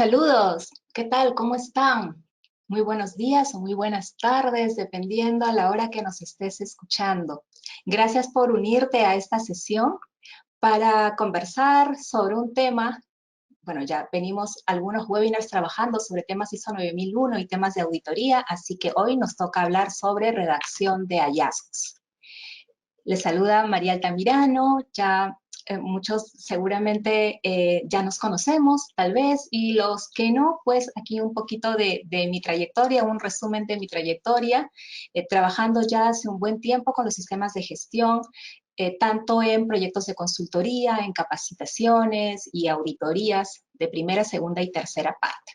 Saludos, ¿qué tal? ¿Cómo están? Muy buenos días o muy buenas tardes, dependiendo a la hora que nos estés escuchando. Gracias por unirte a esta sesión para conversar sobre un tema. Bueno, ya venimos algunos webinars trabajando sobre temas ISO 9001 y temas de auditoría, así que hoy nos toca hablar sobre redacción de hallazgos. Les saluda María Altamirano, ya muchos seguramente ya nos conocemos, tal vez, y los que no, pues aquí un poquito de mi trayectoria, un resumen de mi trayectoria, trabajando ya hace un buen tiempo con los sistemas de gestión, tanto en proyectos de consultoría, en capacitaciones y auditorías de primera, segunda y tercera parte.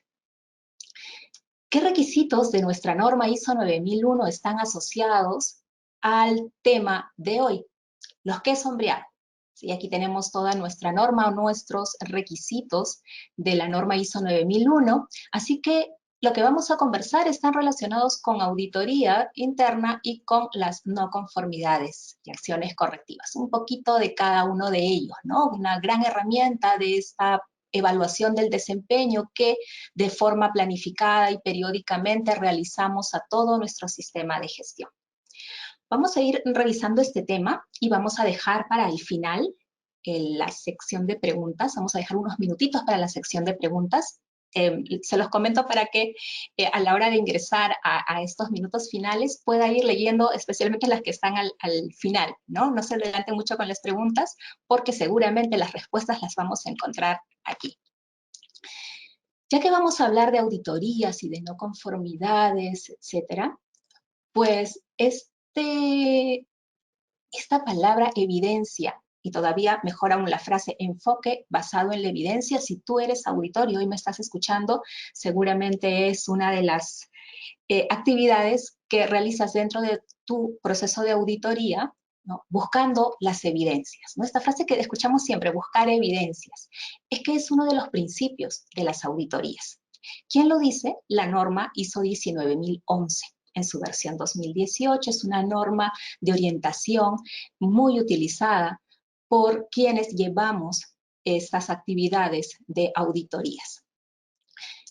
¿Qué requisitos de nuestra norma ISO 9001 están asociados al tema de hoy? Los que sombrearon. ¿Sí? Aquí tenemos toda nuestra norma o nuestros requisitos de la norma ISO 9001. Así que lo que vamos a conversar están relacionados con auditoría interna y con las no conformidades y acciones correctivas. Un poquito de cada uno de ellos, ¿no? Una gran herramienta de esta evaluación del desempeño que de forma planificada y periódicamente realizamos a todo nuestro sistema de gestión. Vamos a ir revisando este tema y vamos a dejar para el final la sección de preguntas. Vamos a dejar unos minutitos para la sección de preguntas. Se los comento para que a la hora de ingresar a estos minutos finales pueda ir leyendo especialmente las que están al final, ¿no? No se adelante mucho con las preguntas porque seguramente las respuestas las vamos a encontrar aquí. Ya que vamos a hablar de auditorías y de no conformidades, etcétera, pues esta palabra evidencia, y todavía mejor aún la frase enfoque basado en la evidencia, si tú eres auditor y hoy me estás escuchando, seguramente es una de las actividades que realizas dentro de tu proceso de auditoría, ¿no? Buscando las evidencias, ¿no? Esta frase que escuchamos siempre, buscar evidencias, es que es uno de los principios de las auditorías. ¿Quién lo dice? La norma ISO 19011. En su versión 2018, es una norma de orientación muy utilizada por quienes llevamos estas actividades de auditorías.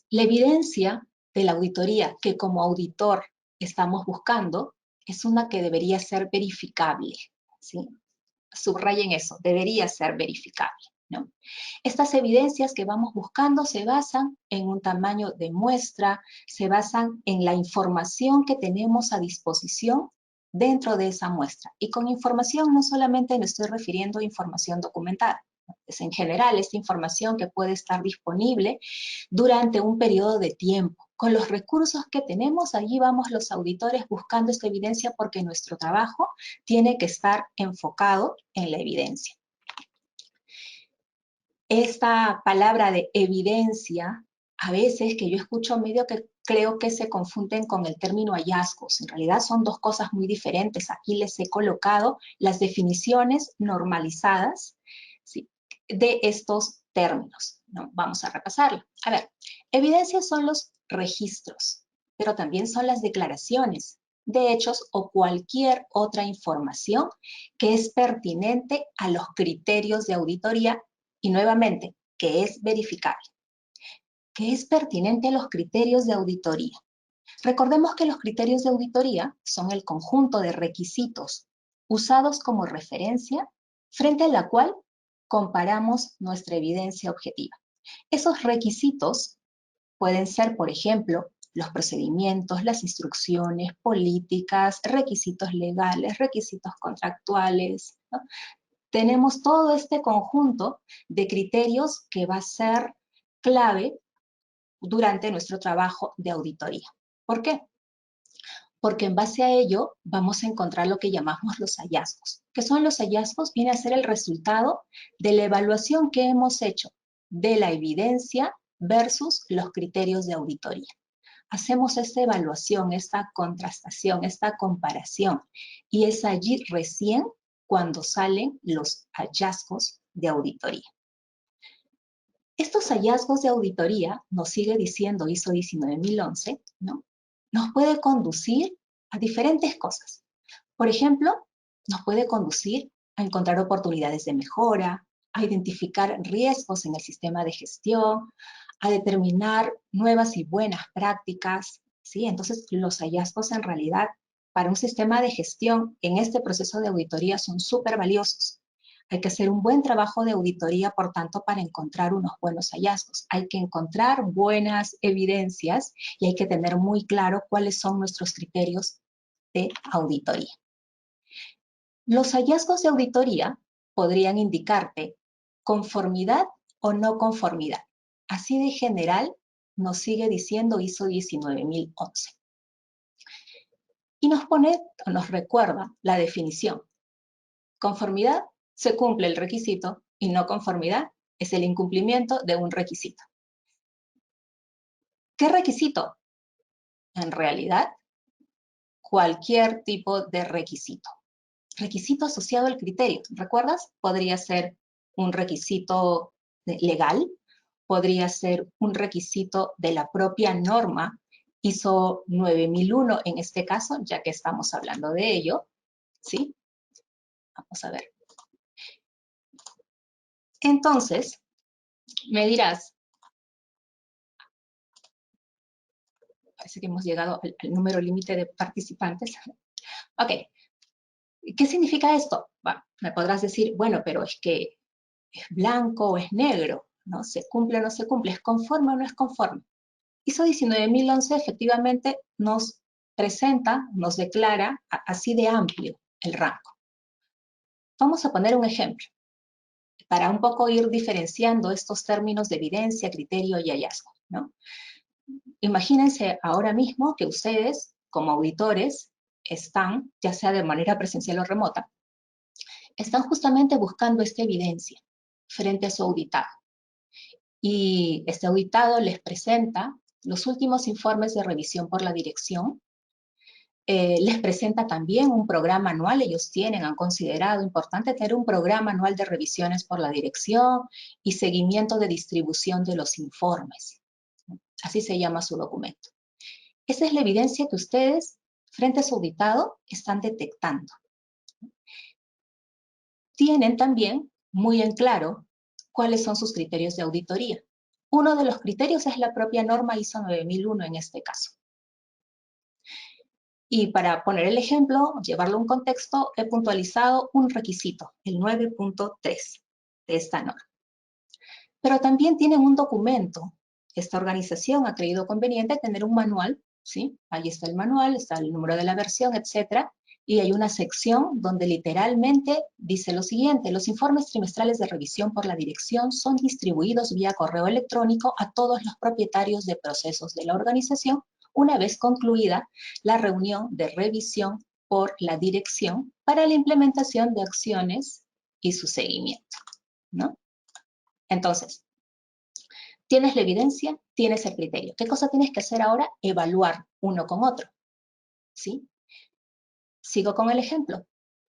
La evidencia de la auditoría que como auditor estamos buscando es una que debería ser verificable, ¿sí? Subrayen eso, debería ser verificable, ¿no? Estas evidencias que vamos buscando se basan en un tamaño de muestra, se basan en la información que tenemos a disposición dentro de esa muestra. Y con información no solamente me estoy refiriendo a información documentada, es en general esta información que puede estar disponible durante un periodo de tiempo. Con los recursos que tenemos, allí vamos los auditores buscando esta evidencia porque nuestro trabajo tiene que estar enfocado en la evidencia. Esta palabra de evidencia, a veces que yo escucho medio que creo que se confunden con el término hallazgos. En realidad son dos cosas muy diferentes. Aquí les he colocado las definiciones normalizadas, ¿sí?, de estos términos, ¿no? Vamos a repasarlo. A ver, evidencias son los registros, pero también son las declaraciones de hechos o cualquier otra información que es pertinente a los criterios de auditoría y nuevamente, que es verificable, que es pertinente a los criterios de auditoría. Recordemos que los criterios de auditoría son el conjunto de requisitos usados como referencia frente a la cual comparamos nuestra evidencia objetiva. Esos requisitos pueden ser, por ejemplo, los procedimientos, las instrucciones, políticas, requisitos legales, requisitos contractuales, ¿no? Tenemos todo este conjunto de criterios que va a ser clave durante nuestro trabajo de auditoría. ¿Por qué? Porque en base a ello vamos a encontrar lo que llamamos los hallazgos. ¿Qué son los hallazgos? Viene a ser el resultado de la evaluación que hemos hecho de la evidencia versus los criterios de auditoría. Hacemos esta evaluación, esta contrastación, esta comparación, y es allí recién cuando salen los hallazgos de auditoría. Estos hallazgos de auditoría, nos sigue diciendo ISO 19011, ¿no?, nos puede conducir a diferentes cosas. Por ejemplo, nos puede conducir a encontrar oportunidades de mejora, a identificar riesgos en el sistema de gestión, a determinar nuevas y buenas prácticas, ¿sí? Entonces, los hallazgos en realidad para un sistema de gestión en este proceso de auditoría son súper valiosos. Hay que hacer un buen trabajo de auditoría, por tanto, para encontrar unos buenos hallazgos. Hay que encontrar buenas evidencias y hay que tener muy claro cuáles son nuestros criterios de auditoría. Los hallazgos de auditoría podrían indicarte conformidad o no conformidad. Así de general nos sigue diciendo ISO 19011. Y nos pone o nos recuerda la definición. Conformidad, se cumple el requisito, y no conformidad es el incumplimiento de un requisito. ¿Qué requisito? En realidad, cualquier tipo de requisito. Requisito asociado al criterio. ¿Recuerdas? Podría ser un requisito legal, podría ser un requisito de la propia norma ISO 9001 en este caso, ya que estamos hablando de ello, ¿sí? Vamos a ver. Entonces, me dirás, parece que hemos llegado al número límite de participantes. Ok, ¿qué significa esto? Bueno, me podrás decir, bueno, pero es que es blanco o es negro, ¿no? ¿Se cumple o no se cumple? ¿Es conforme o no es conforme? ISO 19011 efectivamente nos presenta, nos declara así de amplio el rango. Vamos a poner un ejemplo para un poco ir diferenciando estos términos de evidencia, criterio y hallazgo, ¿no? Imagínense ahora mismo que ustedes, como auditores, están, ya sea de manera presencial o remota, están justamente buscando esta evidencia frente a su auditado. Y este auditado les presenta los últimos informes de revisión por la dirección, les presenta también un programa anual. Ellos han considerado importante tener un programa anual de revisiones por la dirección y seguimiento de distribución de los informes. Así se llama su documento. Esa es la evidencia que ustedes, frente a su auditado, están detectando. Tienen también muy en claro cuáles son sus criterios de auditoría. Uno de los criterios es la propia norma ISO 9001 en este caso. Y para poner el ejemplo, llevarlo a un contexto, he puntualizado un requisito, el 9.3 de esta norma. Pero también tienen un documento. Esta organización ha creído conveniente tener un manual, ¿sí? Ahí está el manual, está el número de la versión, etcétera. Y hay una sección donde literalmente dice lo siguiente: los informes trimestrales de revisión por la dirección son distribuidos vía correo electrónico a todos los propietarios de procesos de la organización una vez concluida la reunión de revisión por la dirección para la implementación de acciones y su seguimiento, ¿no? Entonces, tienes la evidencia, tienes el criterio. ¿Qué cosa tienes que hacer ahora? Evaluar uno con otro, ¿sí? Sigo con el ejemplo.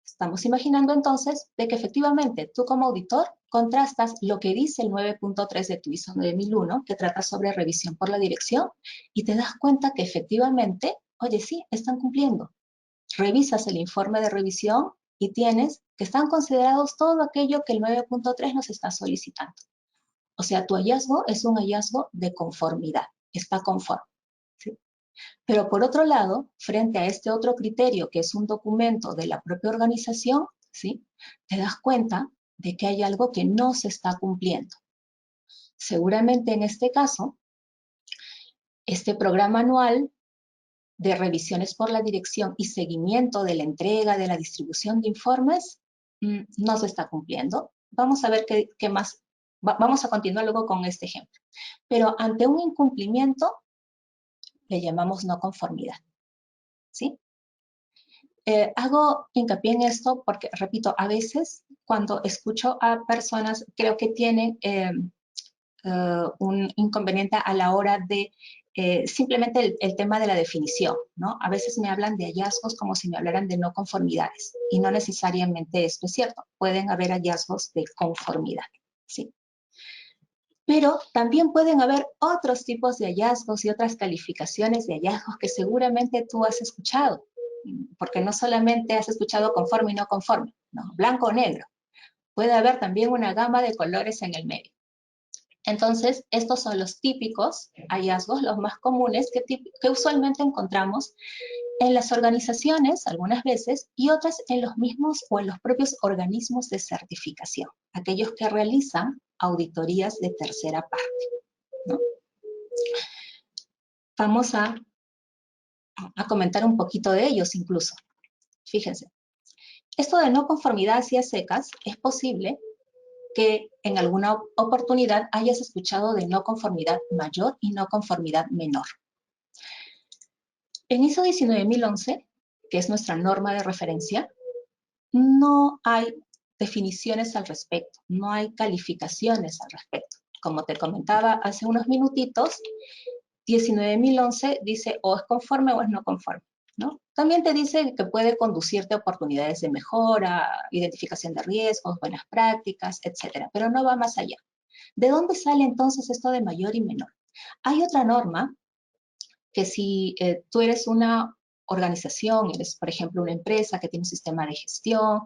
Estamos imaginando entonces de que efectivamente tú como auditor contrastas lo que dice el 9.3 de tu ISO 9001, que trata sobre revisión por la dirección, y te das cuenta que efectivamente, oye, sí, están cumpliendo. Revisas el informe de revisión y tienes que están considerados todo aquello que el 9.3 nos está solicitando. O sea, tu hallazgo es un hallazgo de conformidad, está conforme, ¿sí? Pero por otro lado, frente a este otro criterio, que es un documento de la propia organización, ¿sí? Te das cuenta de que hay algo que no se está cumpliendo. Seguramente en este caso, este programa anual de revisiones por la dirección y seguimiento de la entrega, de la distribución de informes, no se está cumpliendo. Vamos a ver qué más. Vamos a continuar luego con este ejemplo. Pero ante un incumplimiento, le llamamos no conformidad, ¿sí? Hago hincapié en esto porque, repito, a veces cuando escucho a personas, creo que tienen un inconveniente a la hora de simplemente el tema de la definición, ¿no? A veces me hablan de hallazgos como si me hablaran de no conformidades, y no necesariamente esto es cierto. Pueden haber hallazgos de conformidad, ¿sí? Pero también pueden haber otros tipos de hallazgos y otras calificaciones de hallazgos que seguramente tú has escuchado, porque no solamente has escuchado conforme y no conforme, ¿no? Blanco o negro. Puede haber también una gama de colores en el medio. Entonces, estos son los típicos hallazgos, los más comunes que usualmente encontramos en las organizaciones, algunas veces, y otras en los mismos o en los propios organismos de certificación, aquellos que realizan auditorías de tercera parte, ¿no? Vamos a comentar un poquito de ellos incluso. Fíjense, esto de no conformidad así a secas es posible que en alguna oportunidad hayas escuchado de no conformidad mayor y no conformidad menor. En ISO 19011, que es nuestra norma de referencia, no hay definiciones al respecto, no hay calificaciones al respecto. Como te comentaba hace unos minutitos, 19011 dice o es conforme o es no conforme, ¿no? También te dice que puede conducirte a oportunidades de mejora, identificación de riesgos, buenas prácticas, etcétera, pero no va más allá. ¿De dónde sale entonces esto de mayor y menor? Hay otra norma que si tú eres una organización, eres por ejemplo una empresa que tiene un sistema de gestión,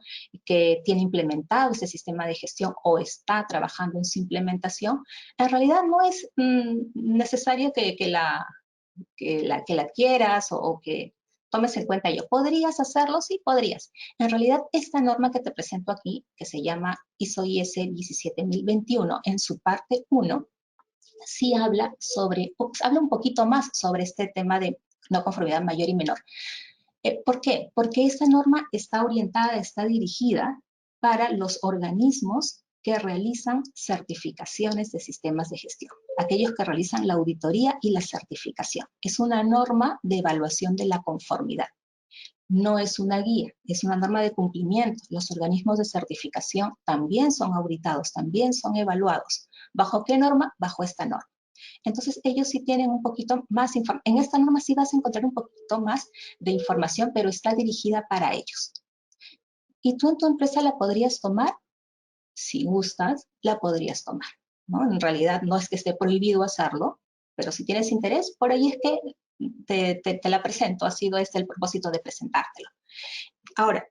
que tiene implementado ese sistema de gestión o está trabajando en su implementación, en realidad no es necesario que la quieras o que tomes en cuenta ello. ¿Podrías hacerlo? Sí, podrías. En realidad, esta norma que te presento aquí, que se llama ISO/IS 17021, en su parte 1, sí habla un poquito más sobre este tema de no conformidad mayor y menor. ¿Por qué? Porque esta norma está orientada, está dirigida para los organismos que realizan certificaciones de sistemas de gestión, aquellos que realizan la auditoría y la certificación. Es una norma de evaluación de la conformidad. No es una guía, es una norma de cumplimiento. Los organismos de certificación también son auditados, también son evaluados. ¿Bajo qué norma? Bajo esta norma. Entonces, ellos sí tienen un poquito más información. En esta norma sí vas a encontrar un poquito más de información, pero está dirigida para ellos. ¿Y tú en tu empresa la podrías tomar? Si gustas, la podrías tomar, ¿no? En realidad no es que esté prohibido hacerlo, pero si tienes interés, por ahí es que te la presento. Ha sido este el propósito de presentártelo. Ahora,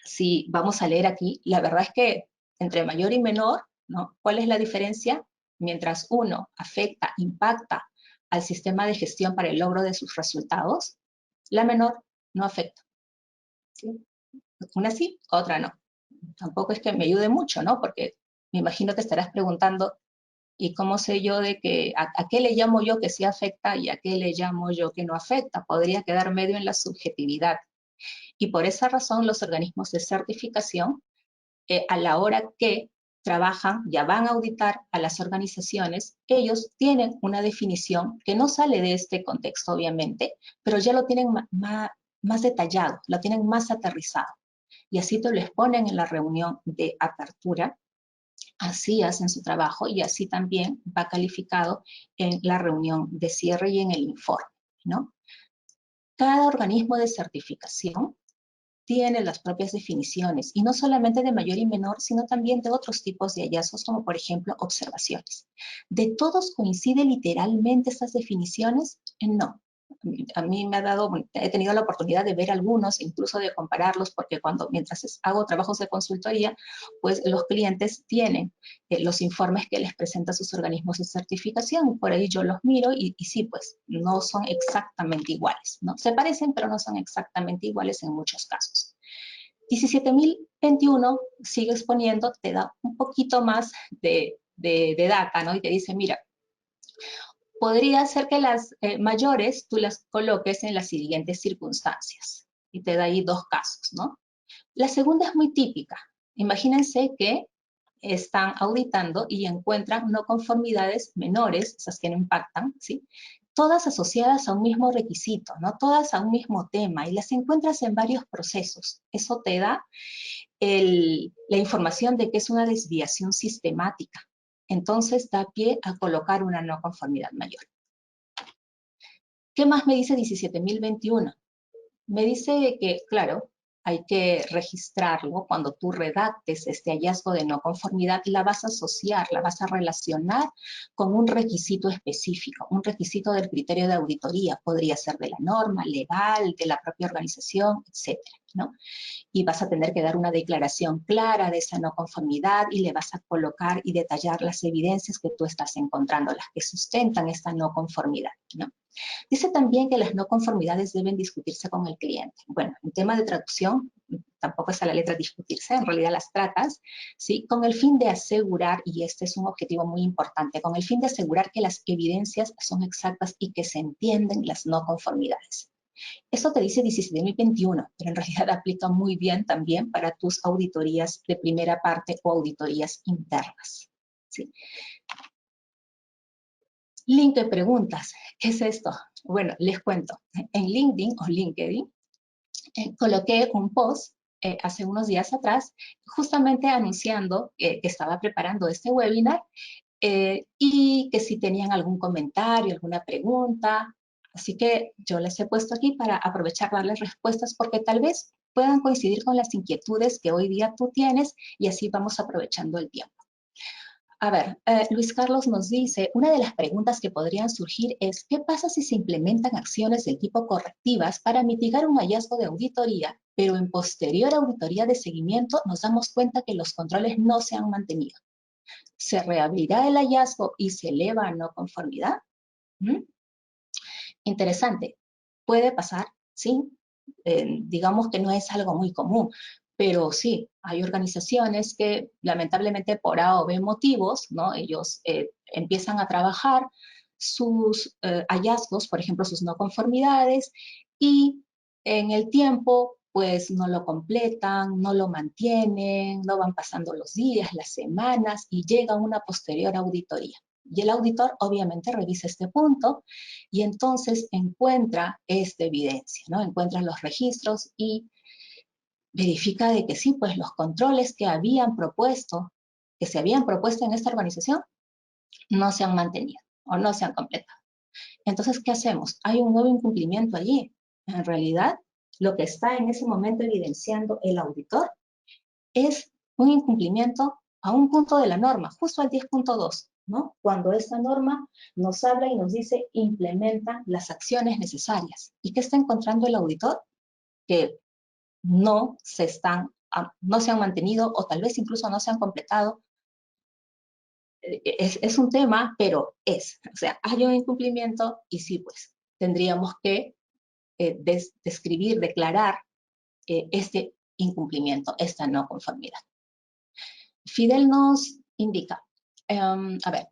si vamos a leer aquí, la verdad es que entre mayor y menor, ¿no? ¿Cuál es la diferencia? Mientras uno afecta, impacta al sistema de gestión para el logro de sus resultados, la menor no afecta, ¿sí? Una sí, otra no. Tampoco es que me ayude mucho, ¿no? Porque me imagino que estarás preguntando, ¿y cómo sé yo de que a qué le llamo yo que sí afecta y a qué le llamo yo que no afecta? Podría quedar medio en la subjetividad. Y por esa razón los organismos de certificación, a la hora que trabajan, ya van a auditar a las organizaciones, ellos tienen una definición que no sale de este contexto, obviamente, pero ya lo tienen más detallado, lo tienen más aterrizado. Y así te lo exponen en la reunión de apertura, así hacen su trabajo y así también va calificado en la reunión de cierre y en el informe, ¿no? Cada organismo de certificación tiene las propias definiciones, y no solamente de mayor y menor, sino también de otros tipos de hallazgos, como por ejemplo observaciones. ¿De todos coincide literalmente estas definiciones? No. A mí me ha dado, he tenido la oportunidad de ver algunos, incluso de compararlos, porque mientras hago trabajos de consultoría, pues los clientes tienen los informes que les presentan sus organismos de certificación, por ahí yo los miro y sí, pues no son exactamente iguales, ¿no? Se parecen, pero no son exactamente iguales en muchos casos. 17021 sigue exponiendo, te da un poquito más de data, ¿no? Y te dice, mira, podría ser que las mayores tú las coloques en las siguientes circunstancias. Y te da ahí dos casos, ¿no? La segunda es muy típica. Imagínense que están auditando y encuentran no conformidades menores, esas que no impactan, ¿sí? Todas asociadas a un mismo requisito, ¿no? Todas a un mismo tema, y las encuentras en varios procesos. Eso te da la información de que es una desviación sistemática. Entonces da pie a colocar una no conformidad mayor. ¿Qué más me dice 17021? Me dice que, claro, hay que registrarlo. Cuando tú redactes este hallazgo de no conformidad, la vas a asociar, la vas a relacionar con un requisito específico, un requisito del criterio de auditoría. Podría ser de la norma, legal, de la propia organización, etcétera, ¿no? Y vas a tener que dar una declaración clara de esa no conformidad y le vas a colocar y detallar las evidencias que tú estás encontrando, las que sustentan esta no conformidad, ¿no? Dice también que las no conformidades deben discutirse con el cliente. Bueno, en tema de traducción, tampoco es a la letra discutirse, en realidad las tratas, ¿sí? Con el fin de asegurar, y este es un objetivo muy importante, con el fin de asegurar que las evidencias son exactas y que se entienden las no conformidades. Eso te dice 17.021, pero en realidad aplica muy bien también para tus auditorías de primera parte o auditorías internas, ¿sí? Link de preguntas. ¿Qué es esto? Bueno, les cuento. En LinkedIn o LinkedIn coloqué un post hace unos días atrás, justamente anunciando que estaba preparando este webinar y que si tenían algún comentario, alguna pregunta. Así que yo les he puesto aquí para aprovechar darles respuestas porque tal vez puedan coincidir con las inquietudes que hoy día tú tienes y así vamos aprovechando el tiempo. A ver, Luis Carlos nos dice, una de las preguntas que podrían surgir es, ¿qué pasa si se implementan acciones del tipo correctivas para mitigar un hallazgo de auditoría, pero en posterior auditoría de seguimiento nos damos cuenta que los controles no se han mantenido? ¿Se reabrirá el hallazgo y se eleva a no conformidad? ¿Mm? Interesante. Puede pasar, sí. Digamos que no es algo muy común, pero sí, hay organizaciones que lamentablemente por A o B motivos, ¿no? Ellos empiezan a trabajar sus hallazgos, por ejemplo, sus no conformidades, y en el tiempo pues no lo completan, no lo mantienen, no van pasando los días, las semanas, y llega una posterior auditoría. Y el auditor obviamente revisa este punto y entonces encuentra esta evidencia, ¿no? Encuentra los registros y verifica de que sí, pues los controles que se habían propuesto en esta organización, no se han mantenido o no se han completado. Entonces, ¿qué hacemos? Hay un nuevo incumplimiento allí. En realidad, lo que está en ese momento evidenciando el auditor es un incumplimiento a un punto de la norma, justo al 10.2, ¿no? Cuando esta norma nos habla y nos dice implementa las acciones necesarias. ¿Y qué está encontrando el auditor? Que no se han mantenido o tal vez incluso no se han completado. Es un tema, pero o sea, hay un incumplimiento y sí, pues, tendríamos que describir, declarar este incumplimiento, esta no conformidad. Fidel nos indica, a ver,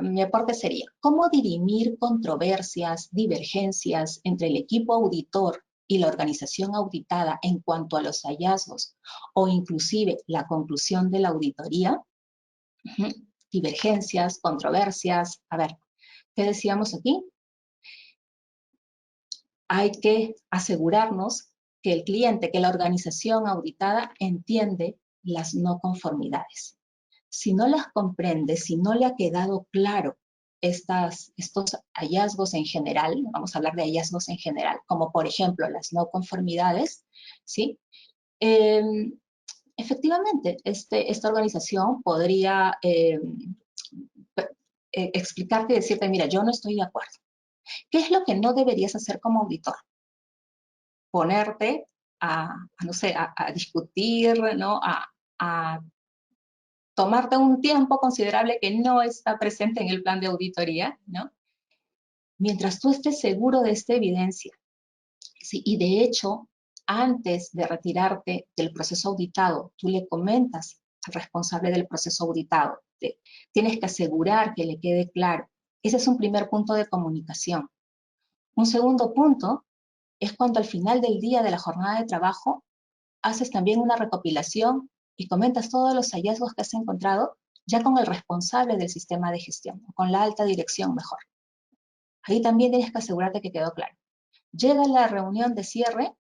mi aporte sería, ¿cómo dirimir controversias, divergencias entre el equipo auditor y la organización auditada en cuanto a los hallazgos o inclusive la conclusión de la auditoría? Divergencias, controversias, a ver, ¿qué decíamos aquí? Hay que asegurarnos que el cliente, que la organización auditada entiende las no conformidades. Si no las comprende, si no le ha quedado claro estos hallazgos en general, vamos a hablar de hallazgos en general, como por ejemplo las no conformidades, ¿sí? Efectivamente, esta organización podría explicarte y decirte, mira, yo no estoy de acuerdo. ¿Qué es lo que no deberías hacer como auditor? Ponerte no sé, a discutir, ¿no? A tomarte un tiempo considerable que no está presente en el plan de auditoría, ¿no? Mientras tú estés seguro de esta evidencia, ¿sí? Y de hecho, antes de retirarte del proceso auditado, tú le comentas al responsable del proceso auditado, tienes que asegurar que le quede claro. Ese es un primer punto de comunicación. Un segundo punto es cuando al final del día de la jornada de trabajo haces también una recopilación y comentas todos los hallazgos que has encontrado ya con el responsable del sistema de gestión, con la alta dirección mejor. Ahí también tienes que asegurarte que quedó claro. Llega la reunión de cierre,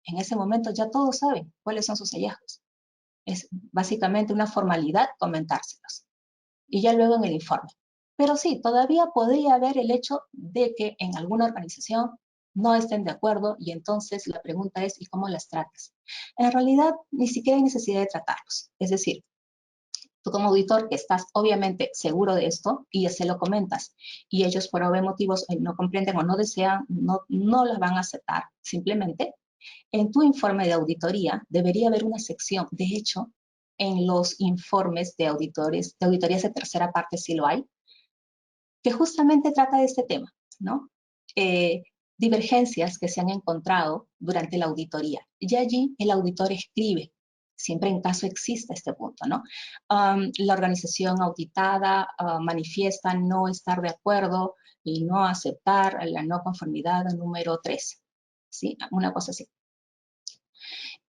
en ese momento ya todos saben cuáles son sus hallazgos. Es básicamente una formalidad comentárselos. Y ya luego en el informe. Pero sí, todavía podría haber el hecho de que en alguna organización, no estén de acuerdo y entonces la pregunta es, ¿y cómo las tratas? En realidad, ni siquiera hay necesidad de tratarlos. Es decir, tú como auditor que estás obviamente seguro de esto y se lo comentas y ellos por obvios motivos no comprenden o no desean, no las van a aceptar. Simplemente en tu informe de auditoría debería haber una sección, de hecho, en los informes de auditores, de auditorías de tercera parte sí lo hay, que justamente trata de este tema, ¿no? Divergencias que se han encontrado durante la auditoría. Y allí el auditor escribe, siempre en caso exista este punto, ¿no? La organización auditada manifiesta no estar de acuerdo y no aceptar la no conformidad número 3, ¿sí? Una cosa así.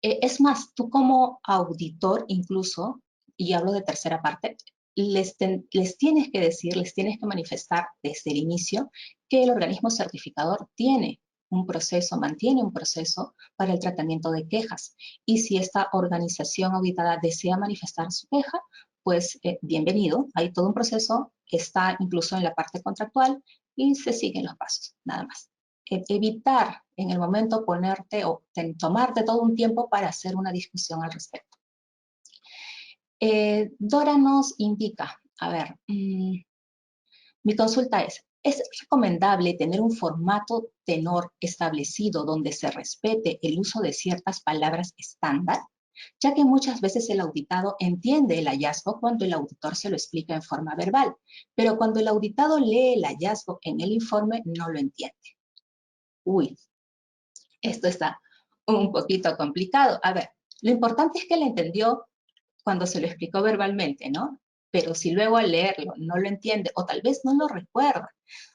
Es más, tú como auditor incluso, y hablo de tercera parte, les tienes que decir, les tienes que manifestar desde el inicio que el organismo certificador tiene un proceso, mantiene un proceso para el tratamiento de quejas. Y si esta organización auditada desea manifestar su queja, pues bienvenido, hay todo un proceso que está incluso en la parte contractual y se siguen los pasos, nada más. Evitar en el momento ponerte o tomarte todo un tiempo para hacer una discusión al respecto. Dora nos indica, a ver, mi consulta ¿es recomendable tener un formato tenor establecido donde se respete el uso de ciertas palabras estándar? Ya que muchas veces el auditado entiende el hallazgo cuando el auditor se lo explica en forma verbal, pero cuando el auditado lee el hallazgo en el informe no lo entiende. Uy, esto está un poquito complicado. A ver, lo importante es que le entendió cuando se lo explicó verbalmente, ¿no? Pero si luego al leerlo no lo entiende o tal vez no lo recuerda,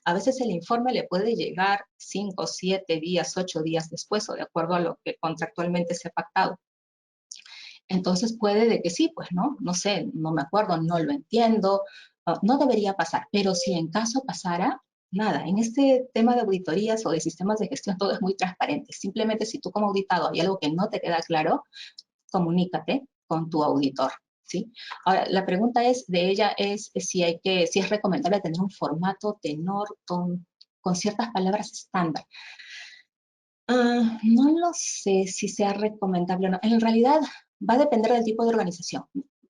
a veces el informe le puede llegar 5, 7 días, 8 días después o de acuerdo a lo que contractualmente se ha pactado. Entonces puede de que sí, pues no sé, no me acuerdo, no lo entiendo, no debería pasar. Pero si en caso pasara, nada, en este tema de auditorías o de sistemas de gestión todo es muy transparente. Simplemente si tú como auditado hay algo que no te queda claro, comunícate con tu auditor, ¿sí? Ahora, la pregunta de ella es si es recomendable tener un formato tenor con ciertas palabras estándar. No lo sé si sea recomendable o no. En realidad va a depender del tipo de organización.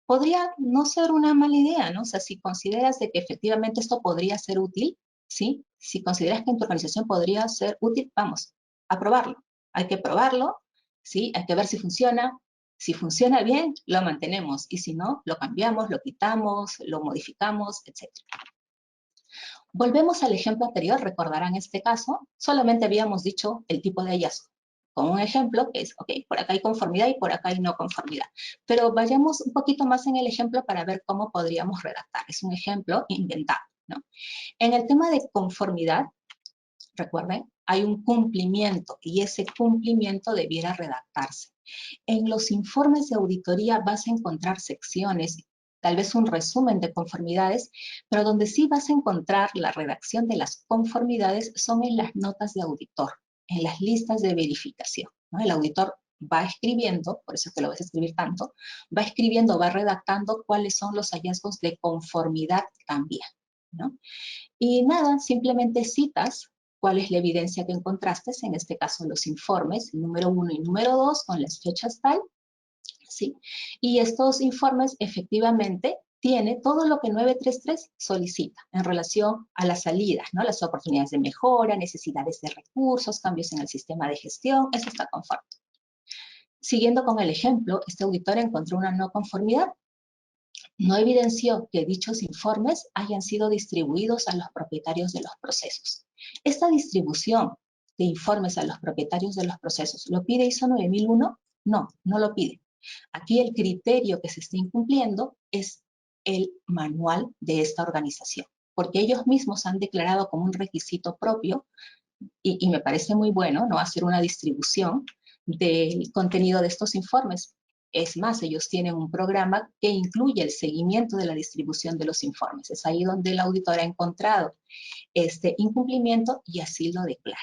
Podría no ser una mala idea, ¿no? O sea, si consideras de que efectivamente esto podría ser útil, ¿sí? Si consideras que en tu organización podría ser útil, vamos, a probarlo. Hay que probarlo, ¿sí? Hay que ver si funciona. Si funciona bien, lo mantenemos. Y si no, lo cambiamos, lo quitamos, lo modificamos, etc. Volvemos al ejemplo anterior, recordarán este caso, solamente habíamos dicho el tipo de hallazgo. Con un ejemplo que es, ok, por acá hay conformidad y por acá hay no conformidad. Pero vayamos un poquito más en el ejemplo para ver cómo podríamos redactar. Es un ejemplo inventado, ¿no? En el tema de conformidad, recuerden, hay un cumplimiento y ese cumplimiento debiera redactarse. En los informes de auditoría vas a encontrar secciones, tal vez un resumen de conformidades, pero donde sí vas a encontrar la redacción de las conformidades son en las notas de auditor, en las listas de verificación, ¿no? El auditor va escribiendo, por eso es que lo vas a escribir tanto, va escribiendo, va redactando cuáles son los hallazgos de conformidad también, ¿no? Y nada, simplemente citas cuál es la evidencia que encontraste, en este caso los informes, número 1 y número 2, con las fechas tal, ¿sí? Y estos informes efectivamente tiene todo lo que 933 solicita en relación a las salidas, ¿no? Las oportunidades de mejora, necesidades de recursos, cambios en el sistema de gestión, eso está conforme. Siguiendo con el ejemplo, este auditor encontró una no conformidad. No evidenció que dichos informes hayan sido distribuidos a los propietarios de los procesos. Esta distribución de informes a los propietarios de los procesos, ¿lo pide ISO 9001? No, no lo pide. Aquí el criterio que se está incumpliendo es el manual de esta organización, porque ellos mismos han declarado como un requisito propio, y me parece muy bueno, ¿no?, hacer una distribución del contenido de estos informes. Es más, ellos tienen un programa que incluye el seguimiento de la distribución de los informes. Es ahí donde el auditor ha encontrado este incumplimiento y así lo declara.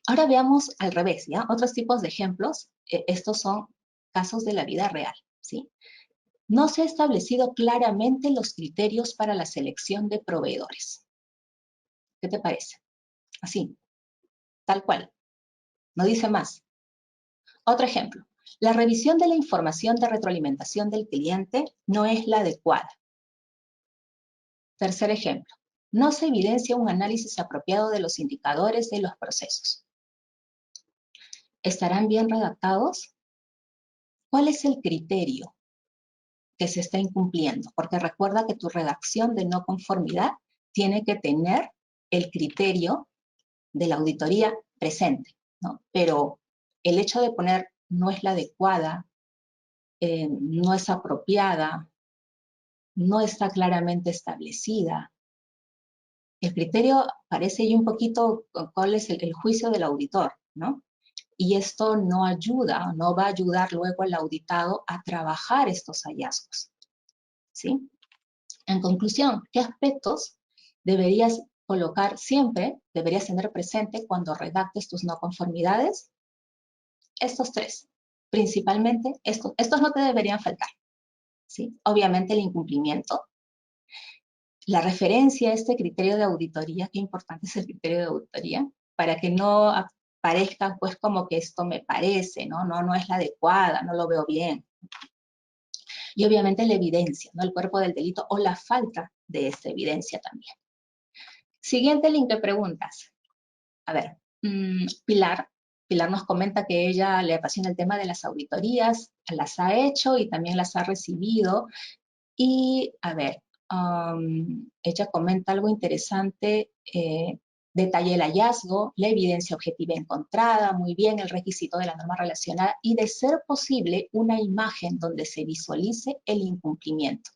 Ahora veamos al revés, ¿ya? Otros tipos de ejemplos. Estos son casos de la vida real, ¿sí? No se han establecido claramente los criterios para la selección de proveedores. ¿Qué te parece? Así, tal cual. No dice más. Otro ejemplo. La revisión de la información de retroalimentación del cliente no es la adecuada. Tercer ejemplo. No se evidencia un análisis apropiado de los indicadores de los procesos. ¿Estarán bien redactados? ¿Cuál es el criterio que se está incumpliendo? Porque recuerda que tu redacción de no conformidad tiene que tener el criterio de la auditoría presente, ¿no? Pero el hecho de poner no es la adecuada, no es apropiada, no está claramente establecida. El criterio parece ahí un poquito cuál es el juicio del auditor, ¿no? Y esto no ayuda, no va a ayudar luego al auditado a trabajar estos hallazgos, ¿sí? En conclusión, ¿qué aspectos deberías colocar siempre, deberías tener presente cuando redactes tus no conformidades? Estos tres. Principalmente, estos no te deberían faltar, ¿sí? Obviamente el incumplimiento, la referencia a este criterio de auditoría, qué importante es el criterio de auditoría, para que no aparezca pues como que esto me parece, ¿no? No es la adecuada, no lo veo bien. Y obviamente la evidencia, ¿no? El cuerpo del delito o la falta de esta evidencia también. Siguiente link de preguntas. A ver, Pilar nos comenta que ella le apasiona el tema de las auditorías, las ha hecho y también las ha recibido. Y, a ver, ella comenta algo interesante, detalla el hallazgo, la evidencia objetiva encontrada, muy bien, el requisito de la norma relacionada y, de ser posible, una imagen donde se visualice el incumplimiento.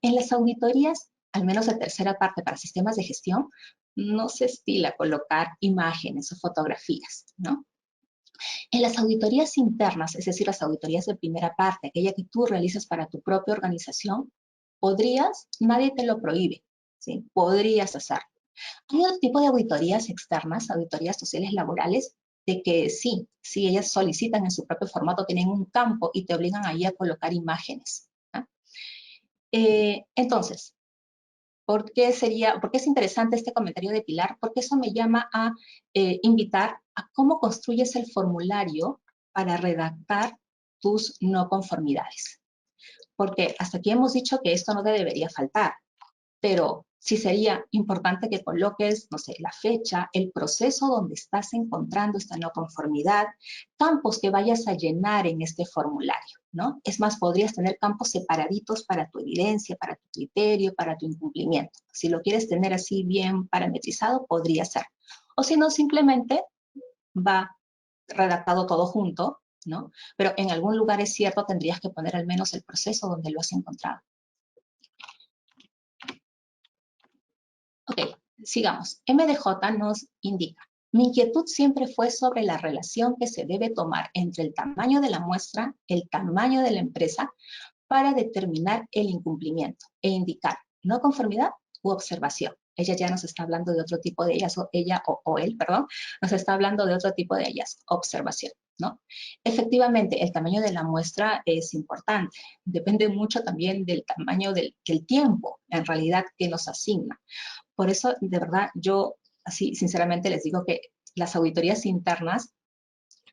En las auditorías, al menos de tercera parte para sistemas de gestión, no se estila colocar imágenes o fotografías, ¿no? En las auditorías internas, es decir, las auditorías de primera parte, aquella que tú realizas para tu propia organización, nadie te lo prohíbe, ¿sí? Podrías hacerlo. Hay otro tipo de auditorías externas, auditorías sociales laborales, de que sí, ellas solicitan en su propio formato, tienen un campo y te obligan ahí a colocar imágenes. ¿Ah? Entonces, ¿por qué es interesante este comentario de Pilar? Porque eso me llama a invitar a cómo construyes el formulario para redactar tus no conformidades. Porque hasta aquí hemos dicho que esto no te debería faltar, pero sí sería importante que coloques, no sé, la fecha, el proceso donde estás encontrando esta no conformidad, campos que vayas a llenar en este formulario, ¿no? Es más, podrías tener campos separaditos para tu evidencia, para tu criterio, para tu incumplimiento. Si lo quieres tener así bien parametrizado, podría ser. O si no, simplemente va redactado todo junto, ¿no? Pero en algún lugar es cierto, tendrías que poner al menos el proceso donde lo has encontrado. Ok, sigamos. MDJ nos indica: mi inquietud siempre fue sobre la relación que se debe tomar entre el tamaño de la muestra, el tamaño de la empresa, para determinar el incumplimiento e indicar no conformidad u observación. Ella ya nos está hablando de otro tipo de hallazgo, él, perdón, nos está hablando de otro tipo de hallazgo, observación, ¿no? Efectivamente, el tamaño de la muestra es importante. Depende mucho también del tamaño del tiempo, en realidad, que nos asigna. Por eso, de verdad, yo así sinceramente les digo que las auditorías internas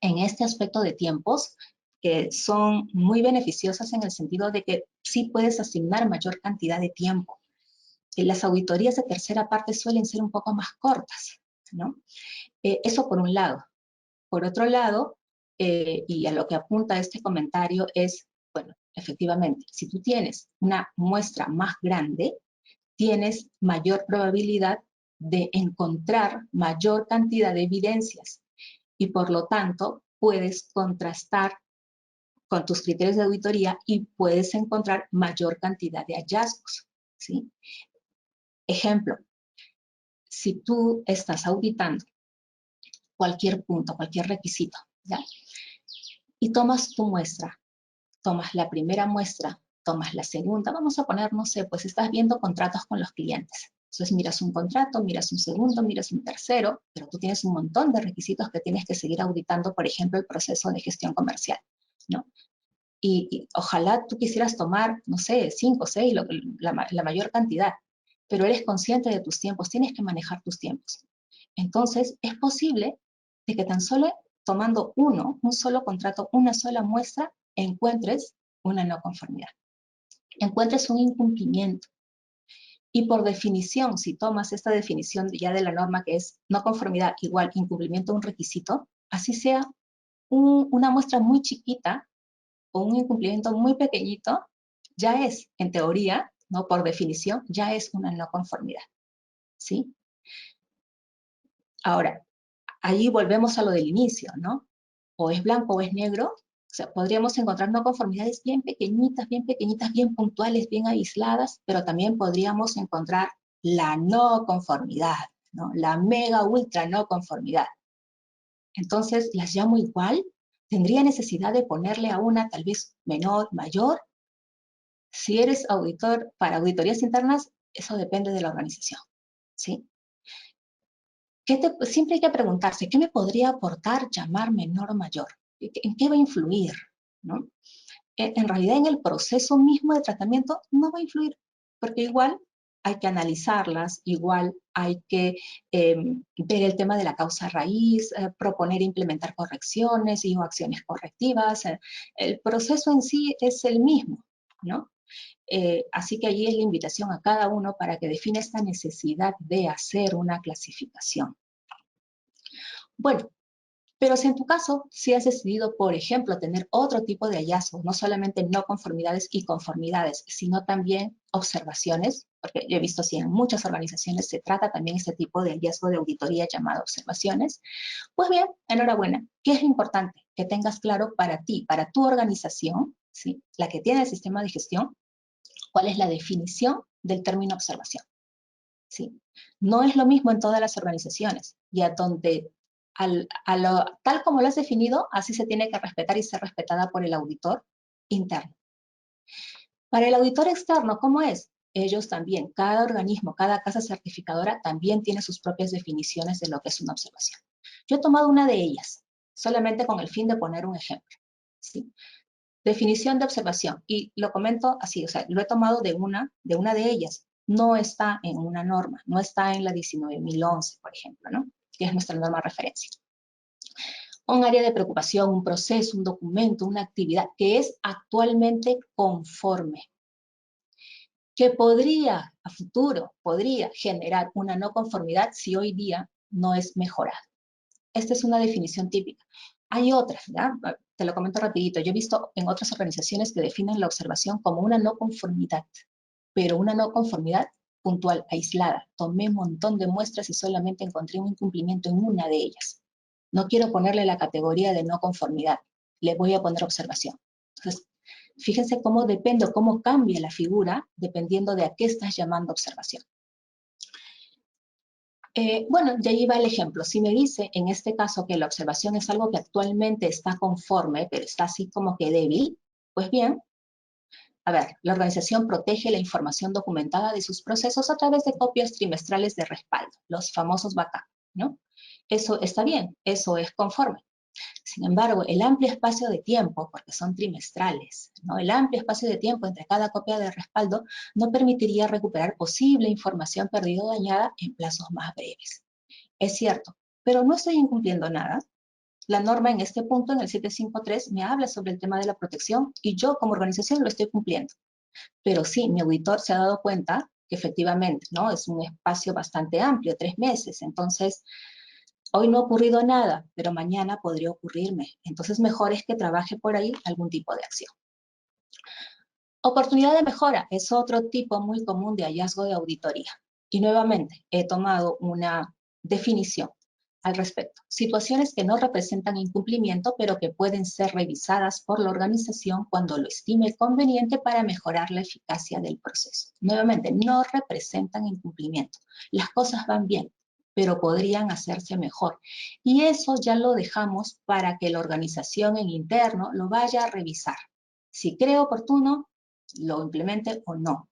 en este aspecto de tiempos que son muy beneficiosas en el sentido de que sí puedes asignar mayor cantidad de tiempo. Las auditorías de tercera parte suelen ser un poco más cortas, ¿no? Eso por un lado. Por otro lado, y a lo que apunta este comentario es, bueno, efectivamente, si tú tienes una muestra más grande, tienes mayor probabilidad de encontrar mayor cantidad de evidencias y por lo tanto puedes contrastar con tus criterios de auditoría y puedes encontrar mayor cantidad de hallazgos, ¿sí? Ejemplo, si tú estás auditando cualquier punto, cualquier requisito, ¿ya? Y tomas tu muestra, tomas la primera muestra, tomas la segunda, vamos a poner, no sé, pues estás viendo contratos con los clientes. Entonces miras un contrato, miras un segundo, miras un tercero, pero tú tienes un montón de requisitos que tienes que seguir auditando, por ejemplo, el proceso de gestión comercial, ¿no? Y ojalá tú quisieras tomar, no sé, 5, 6, la mayor cantidad, pero eres consciente de tus tiempos, tienes que manejar tus tiempos. Entonces, es posible de que tan solo tomando un solo contrato, una sola muestra, encuentres una no conformidad. Encuentres un incumplimiento. Y por definición, si tomas esta definición ya de la norma que es no conformidad igual incumplimiento de un requisito, así sea una muestra muy chiquita o un incumplimiento muy pequeñito, ya es, en teoría, ¿no? Por definición, ya es una no conformidad, ¿sí? Ahora, ahí volvemos a lo del inicio, ¿no? O es blanco o es negro. O sea, podríamos encontrar no conformidades bien pequeñitas, bien puntuales, bien aisladas, pero también podríamos encontrar la no conformidad, ¿no? La mega ultra no conformidad. Entonces, las llamo igual. ¿Tendría necesidad de ponerle a una tal vez menor, mayor? Si eres auditor para auditorías internas, eso depende de la organización, ¿sí? Siempre hay que preguntarse, ¿qué me podría aportar llamar menor o mayor? ¿En qué va a influir? ¿No? En realidad, en el proceso mismo de tratamiento no va a influir, porque igual hay que analizarlas, igual hay que ver el tema de la causa raíz, proponer e implementar correcciones y o acciones correctivas. El proceso en sí es el mismo, ¿no? Así que allí es la invitación a cada uno para que define esta necesidad de hacer una clasificación. Bueno, pero si en tu caso, si has decidido, por ejemplo, tener otro tipo de hallazgos, no solamente no conformidades y conformidades, sino también observaciones, porque yo he visto si en muchas organizaciones se trata también este tipo de hallazgo de auditoría llamado observaciones, pues bien, enhorabuena. ¿Qué es lo importante? Que tengas claro para ti, para tu organización, ¿sí? La que tiene el sistema de gestión, cuál es la definición del término observación, ¿sí? No es lo mismo en todas las organizaciones, y a donde tal como lo has definido, así se tiene que respetar y ser respetada por el auditor interno. Para el auditor externo, ¿cómo es? Ellos también, cada organismo, cada casa certificadora también tiene sus propias definiciones de lo que es una observación. Yo he tomado una de ellas, solamente con el fin de poner un ejemplo, ¿sí? Definición de observación, y lo comento así, o sea, lo he tomado de una de ellas. No está en una norma, no está en la 19.011, por ejemplo, ¿no? Que es nuestra norma de referencia. Un área de preocupación, un proceso, un documento, una actividad que es actualmente conforme, que podría, a futuro, podría generar una no conformidad si hoy día no es mejorado. Esta es una definición típica. Hay otras, ¿ya? Te lo comento rapidito. Yo he visto en otras organizaciones que definen la observación como una no conformidad, pero una no conformidad puntual, aislada. Tomé un montón de muestras y solamente encontré un incumplimiento en una de ellas. No quiero ponerle la categoría de no conformidad, le voy a poner observación. Entonces, fíjense cómo depende o cómo cambia la figura dependiendo de a qué estás llamando observación. Bueno, ya ahí va el ejemplo. Si me dice en este caso que la observación es algo que actualmente está conforme, pero está así como que débil, pues bien, a ver, la organización protege la información documentada de sus procesos a través de copias trimestrales de respaldo, los famosos backup, ¿no? Eso está bien, eso es conforme. Sin embargo, el amplio espacio de tiempo, porque son trimestrales, ¿no? El amplio espacio de tiempo entre cada copia de respaldo no permitiría recuperar posible información perdida o dañada en plazos más breves. Es cierto, pero no estoy incumpliendo nada. La norma en este punto, en el 753, me habla sobre el tema de la protección y yo como organización lo estoy cumpliendo. Pero sí, mi auditor se ha dado cuenta que efectivamente, ¿no? Es un espacio bastante amplio, 3 meses. Entonces, hoy no ha ocurrido nada, pero mañana podría ocurrirme. Entonces, mejor es que trabaje por ahí algún tipo de acción. Oportunidad de mejora es otro tipo muy común de hallazgo de auditoría. Y nuevamente, he tomado una definición al respecto. Situaciones que no representan incumplimiento, pero que pueden ser revisadas por la organización cuando lo estime conveniente para mejorar la eficacia del proceso. Nuevamente, no representan incumplimiento. Las cosas van bien, pero podrían hacerse mejor. Y eso ya lo dejamos para que la organización en interno lo vaya a revisar. Si cree oportuno, lo implemente o no.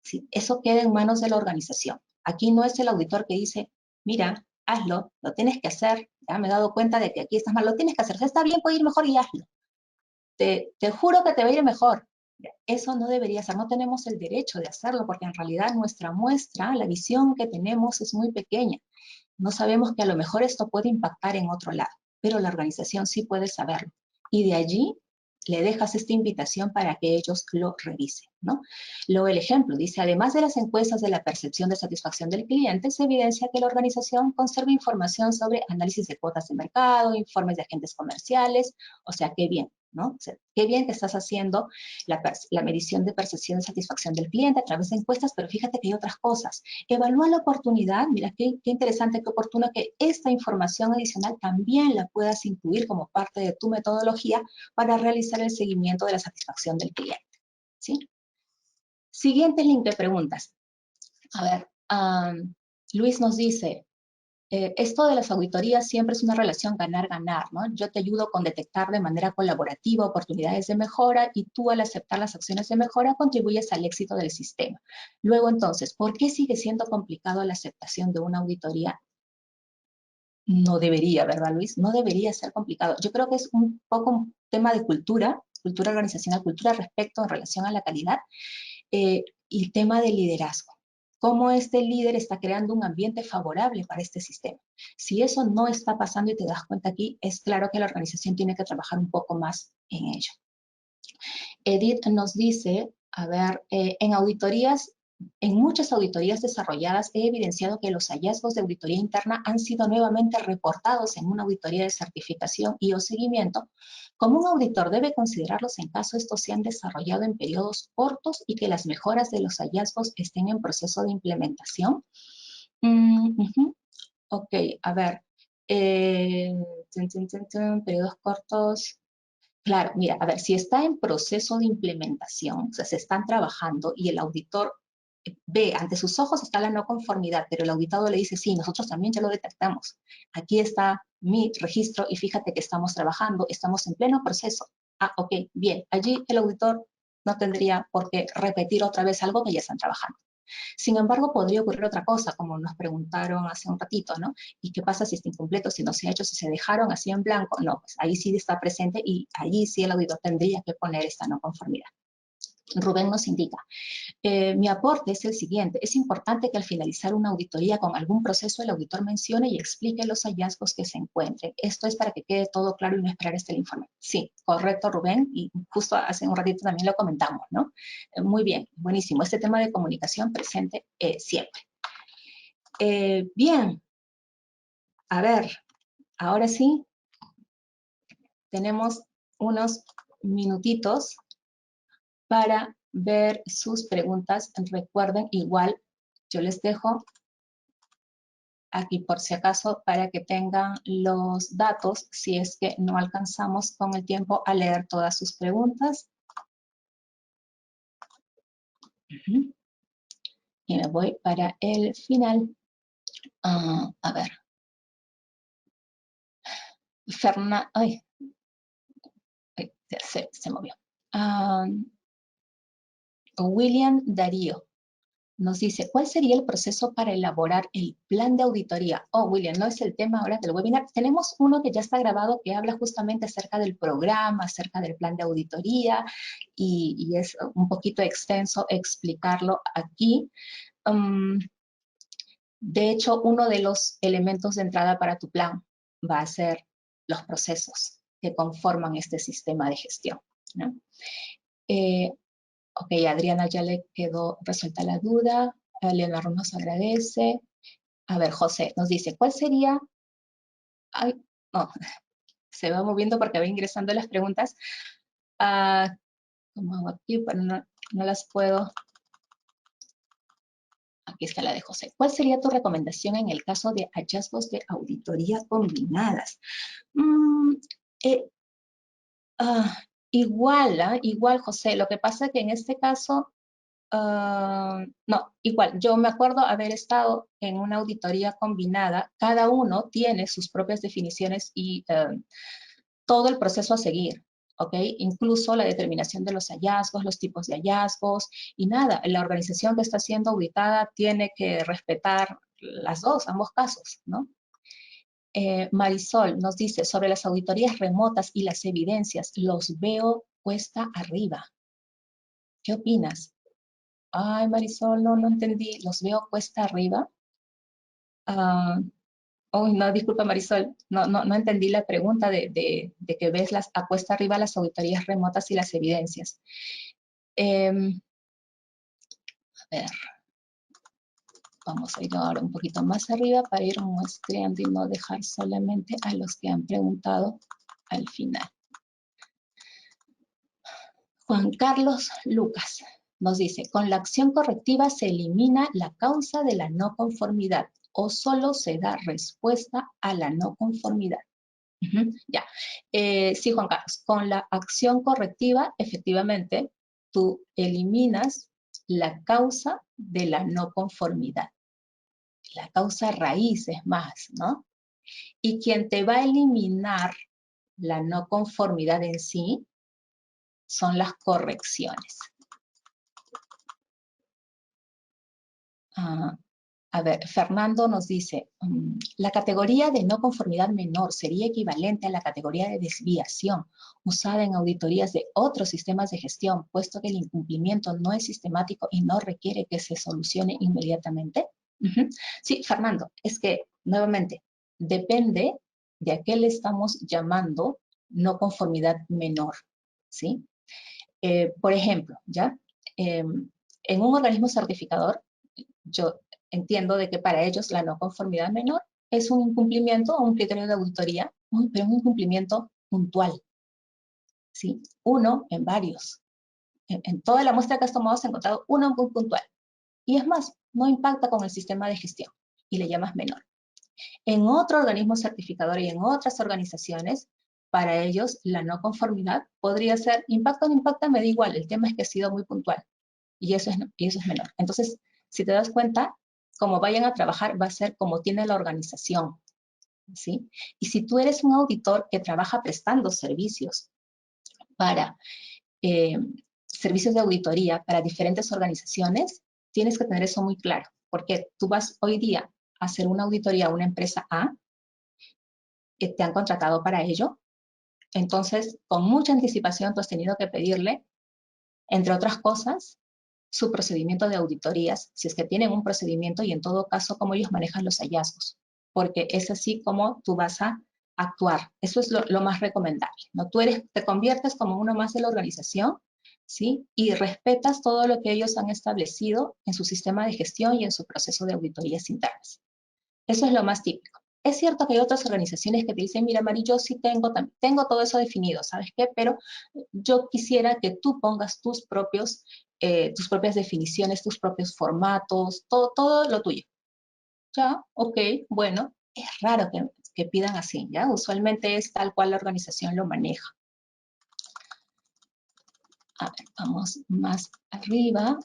¿Sí? Eso queda en manos de la organización. Aquí no es el auditor que dice, mira, hazlo, lo tienes que hacer, ya me he dado cuenta de que aquí estás mal, lo tienes que hacer, o sea, está bien, puede ir mejor y hazlo. Te juro que te va a ir mejor. Eso no debería ser, no tenemos el derecho de hacerlo porque en realidad nuestra muestra, la visión que tenemos es muy pequeña. No sabemos que a lo mejor esto puede impactar en otro lado, pero la organización sí puede saberlo. Y de allí le dejas esta invitación para que ellos lo revisen, ¿no? Luego el ejemplo dice, además de las encuestas de la percepción de satisfacción del cliente, se evidencia que la organización conserva información sobre análisis de cuotas de mercado, informes de agentes comerciales, o sea, qué bien, ¿no? O sea, qué bien que estás haciendo la medición de percepción de satisfacción del cliente a través de encuestas, pero fíjate que hay otras cosas. Evalúa la oportunidad, mira qué interesante, qué oportuno que esta información adicional también la puedas incluir como parte de tu metodología para realizar el seguimiento de la satisfacción del cliente, ¿sí? Siguiente link de preguntas. A ver, Luis nos dice, esto de las auditorías siempre es una relación ganar-ganar, ¿no? Yo te ayudo con detectar de manera colaborativa oportunidades de mejora y tú al aceptar las acciones de mejora contribuyes al éxito del sistema. Luego entonces, ¿por qué sigue siendo complicado la aceptación de una auditoría? No debería, ¿verdad, Luis? No debería ser complicado. Yo creo que es un poco un tema de cultura organizacional, cultura respecto en relación a la calidad y tema de liderazgo. Cómo este líder está creando un ambiente favorable para este sistema. Si eso no está pasando y te das cuenta aquí, es claro que la organización tiene que trabajar un poco más en ello. Edith nos dice, a ver, en muchas auditorías desarrolladas he evidenciado que los hallazgos de auditoría interna han sido nuevamente reportados en una auditoría de certificación y o seguimiento. Como un auditor debe considerarlos en caso estos se han desarrollado en periodos cortos y que las mejoras de los hallazgos estén en proceso de implementación. Ok, a ver. Periodos cortos. Claro, mira, a ver, si está en proceso de implementación, o sea, se están trabajando y el auditor ve, ante sus ojos está la no conformidad, pero el auditado le dice, sí, nosotros también ya lo detectamos. Aquí está mi registro y fíjate que estamos trabajando, estamos en pleno proceso. Ah, ok, bien, allí el auditor no tendría por qué repetir otra vez algo que ya están trabajando. Sin embargo, podría ocurrir otra cosa, como nos preguntaron hace un ratito, ¿no? ¿Y qué pasa si está incompleto, si no se ha hecho, si se dejaron así en blanco? No, pues ahí sí está presente y allí sí el auditor tendría que poner esta no conformidad. Rubén nos indica, mi aporte es el siguiente. Es importante que al finalizar una auditoría con algún proceso, el auditor mencione y explique los hallazgos que se encuentren. Esto es para que quede todo claro y no esperar el informe. Sí, correcto, Rubén. Y justo hace un ratito también lo comentamos, ¿no? Muy bien, buenísimo. Este tema de comunicación presente siempre. Bien. A ver, ahora sí, tenemos unos minutitos para ver sus preguntas. Recuerden, igual yo les dejo aquí por si acaso para que tengan los datos si es que no alcanzamos con el tiempo a leer todas sus preguntas. Y me voy para el final. A ver. Ay, se movió. William Darío nos dice, ¿cuál sería el proceso para elaborar el plan de auditoría? Oh, William, no es el tema ahora del webinar. Tenemos uno que ya está grabado que habla justamente acerca del programa, acerca del plan de auditoría y es un poquito extenso explicarlo aquí. De hecho, uno de los elementos de entrada para tu plan va a ser los procesos que conforman este sistema de gestión, ¿no? Ok, a Adriana ya le quedó resuelta la duda. Leonardo nos agradece. A ver, José nos dice, ¿cuál sería? Ay, no, se va moviendo porque va ingresando las preguntas. ¿Cómo hago aquí? Pero no las puedo. Aquí está la de José. ¿Cuál sería tu recomendación en el caso de hallazgos de auditoría combinadas? Igual, José. Lo que pasa es que en este caso, no, igual. Yo me acuerdo haber estado en una auditoría combinada. Cada uno tiene sus propias definiciones y todo el proceso a seguir. ¿Ok? Incluso la determinación de los hallazgos, los tipos de hallazgos y nada, la organización que está siendo auditada tiene que respetar ambos casos, ¿no? Marisol nos dice, sobre las auditorías remotas y las evidencias, los veo cuesta arriba. ¿Qué opinas? Ay, Marisol, no entendí. ¿Los veo cuesta arriba? Oh, no, disculpa Marisol, no entendí la pregunta de que ves cuesta arriba las auditorías remotas y las evidencias. A ver, vamos a ir ahora un poquito más arriba para ir muestreando y no dejar solamente a los que han preguntado al final. Juan Carlos Lucas nos dice, con la acción correctiva se elimina la causa de la no conformidad o solo se da respuesta a la no conformidad. Ya. Sí, Juan Carlos, con la acción correctiva, efectivamente, tú eliminas la causa de la no conformidad. La causa raíz es más, ¿no? Y quien te va a eliminar la no conformidad en sí son las correcciones. A ver, Fernando nos dice, la categoría de no conformidad menor sería equivalente a la categoría de desviación usada en auditorías de otros sistemas de gestión, puesto que el incumplimiento no es sistemático y no requiere que se solucione inmediatamente. Sí, Fernando, es que, nuevamente, depende de a qué le estamos llamando no conformidad menor, ¿sí? Por ejemplo, ¿ya? En un organismo certificador, yo entiendo de que para ellos la no conformidad menor es un incumplimiento o un criterio de auditoría, pero un incumplimiento puntual, ¿sí? Uno en varios. En toda la muestra que has tomado se ha encontrado uno muy puntual. Y es más, no impacta con el sistema de gestión y le llamas menor. En otro organismo certificador y en otras organizaciones, para ellos la no conformidad podría ser impacta o no impacta, me da igual, el tema es que ha sido muy puntual y eso es menor. Entonces, si te das cuenta, como vayan a trabajar va a ser como tiene la organización, ¿sí? Y si tú eres un auditor que trabaja prestando servicios para servicios de auditoría para diferentes organizaciones, tienes que tener eso muy claro, porque tú vas hoy día a hacer una auditoría a una empresa A, que te han contratado para ello, entonces con mucha anticipación tú has tenido que pedirle, entre otras cosas, su procedimiento de auditorías, si es que tienen un procedimiento y en todo caso cómo ellos manejan los hallazgos, porque es así como tú vas a actuar. Eso es lo más recomendable, ¿no? Tú te conviertes como uno más de la organización, ¿sí? Y respetas todo lo que ellos han establecido en su sistema de gestión y en su proceso de auditorías internas. Eso es lo más típico. Es cierto que hay otras organizaciones que te dicen, mira, Mari, yo sí tengo todo eso definido, ¿sabes qué? Pero yo quisiera que tú pongas tus propias definiciones, tus propios formatos, todo lo tuyo. Ya, ok, bueno, es raro que pidan así, ¿ya? Usualmente es tal cual la organización lo maneja. A ver, vamos más arriba.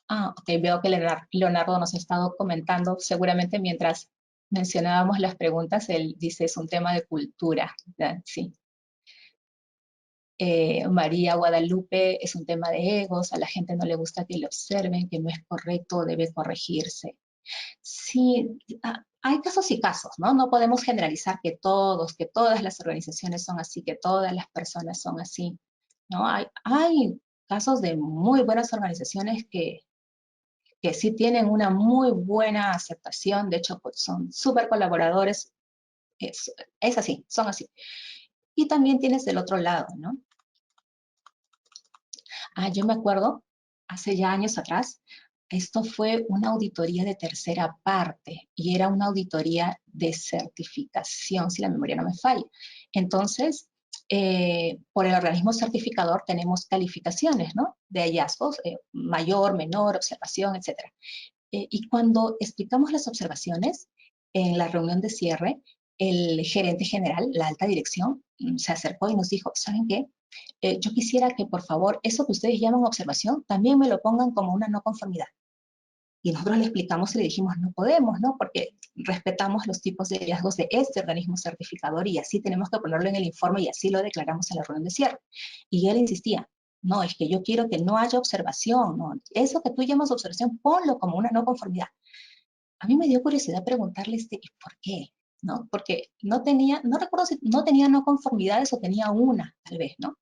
Ok, veo que Leonardo nos ha estado comentando, seguramente mientras mencionábamos las preguntas, él dice es un tema de cultura, ¿verdad? Sí. María Guadalupe es un tema de egos, a la gente no le gusta que le observen, que no es correcto, debe corregirse. Sí, hay casos y casos, ¿no? No podemos generalizar que todas las organizaciones son así, que todas las personas son así, ¿no? Hay casos de muy buenas organizaciones que sí tienen una muy buena aceptación, de hecho pues, son súper colaboradores, es así, son así. Y también tienes del otro lado, ¿no? Yo me acuerdo, hace ya años atrás, esto fue una auditoría de tercera parte y era una auditoría de certificación, si la memoria no me falla. Entonces, por el organismo certificador tenemos calificaciones, ¿no? De hallazgos, mayor, menor, observación, etc. Y cuando explicamos las observaciones en la reunión de cierre, el gerente general, la alta dirección, se acercó y nos dijo, ¿saben qué? Yo quisiera que por favor eso que ustedes llaman observación también me lo pongan como una no conformidad. Y nosotros le explicamos y le dijimos, no podemos, ¿no? Porque respetamos los tipos de hallazgos de este organismo certificador y así tenemos que ponerlo en el informe y así lo declaramos en la reunión de cierre. Y él insistía, no, es que yo quiero que no haya observación, ¿no? Eso que tú llamas observación, ponlo como una no conformidad. A mí me dio curiosidad preguntarle, ¿por qué? ¿No? Porque no recuerdo si no tenía no conformidades o tenía una, tal vez, ¿no?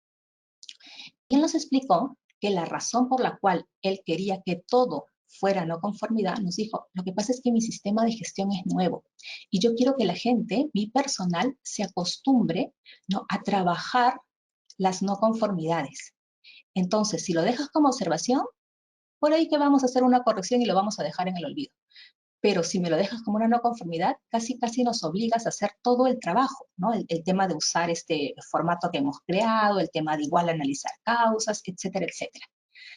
Y él nos explicó que la razón por la cual él quería que todo fuera no conformidad, nos dijo, lo que pasa es que mi sistema de gestión es nuevo y yo quiero que la gente, mi personal, se acostumbre, ¿no?, a trabajar las no conformidades. Entonces, si lo dejas como observación, por ahí que vamos a hacer una corrección y lo vamos a dejar en el olvido. Pero si me lo dejas como una no conformidad, casi nos obligas a hacer todo el trabajo, ¿no? El tema de usar este formato que hemos creado, el tema de igual analizar causas, etcétera, etcétera,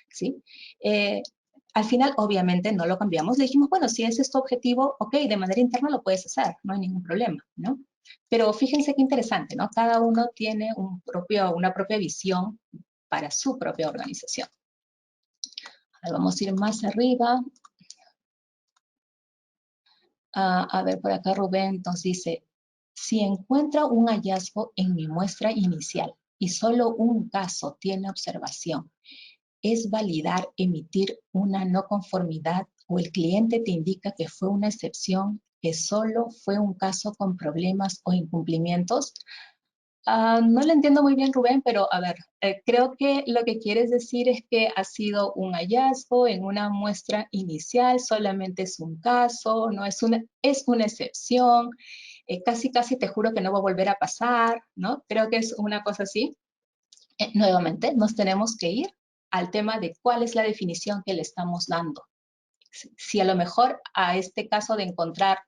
¿sí? Al final, obviamente, no lo cambiamos. Le dijimos, bueno, si ese es tu objetivo, ok, de manera interna lo puedes hacer, no hay ningún problema, ¿no? Pero fíjense qué interesante, ¿no? Cada uno tiene una propia visión para su propia organización. Ahora vamos a ir más arriba. A ver, por acá Rubén nos dice, si encuentra un hallazgo en mi muestra inicial y solo un caso tiene observación, ¿es validar emitir una no conformidad o el cliente te indica que fue una excepción, que solo fue un caso con problemas o incumplimientos? No le entiendo muy bien, Rubén, pero a ver, creo que lo que quieres decir es que ha sido un hallazgo en una muestra inicial, solamente es un caso, no es una excepción, casi te juro que no va a volver a pasar, ¿no? Creo que es una cosa así. Nuevamente, nos tenemos que ir al tema de cuál es la definición que le estamos dando. Si a lo mejor a este caso de encontrar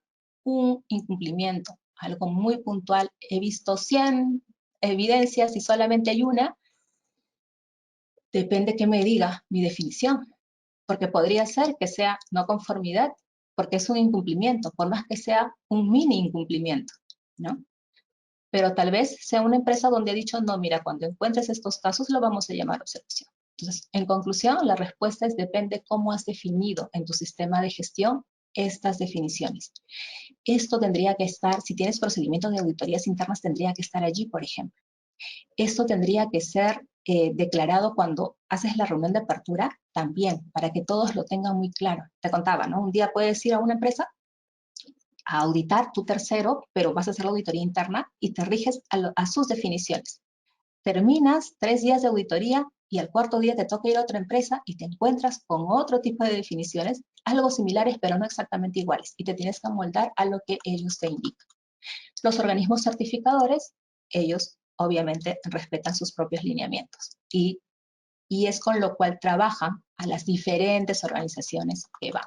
un incumplimiento, algo muy puntual, he visto 100 evidencias y solamente hay una, depende que me diga mi definición, porque podría ser que sea no conformidad, porque es un incumplimiento, por más que sea un mini incumplimiento, ¿no? Pero tal vez sea una empresa donde ha dicho, no, mira, cuando encuentres estos casos lo vamos a llamar observación. Entonces, en conclusión, la respuesta es depende cómo has definido en tu sistema de gestión estas definiciones. Esto tendría que estar, si tienes procedimientos de auditorías internas, tendría que estar allí, por ejemplo. Esto tendría que ser declarado cuando haces la reunión de apertura también, para que todos lo tengan muy claro. Te contaba, ¿no? Un día puedes ir a una empresa a auditar tu tercero, pero vas a hacer la auditoría interna y te riges a sus definiciones. Terminas 3 días de auditoría y al cuarto día te toca ir a otra empresa y te encuentras con otro tipo de definiciones, algo similares, pero no exactamente iguales, y te tienes que amoldar a lo que ellos te indican. Los organismos certificadores, ellos obviamente respetan sus propios lineamientos y es con lo cual trabajan a las diferentes organizaciones que van.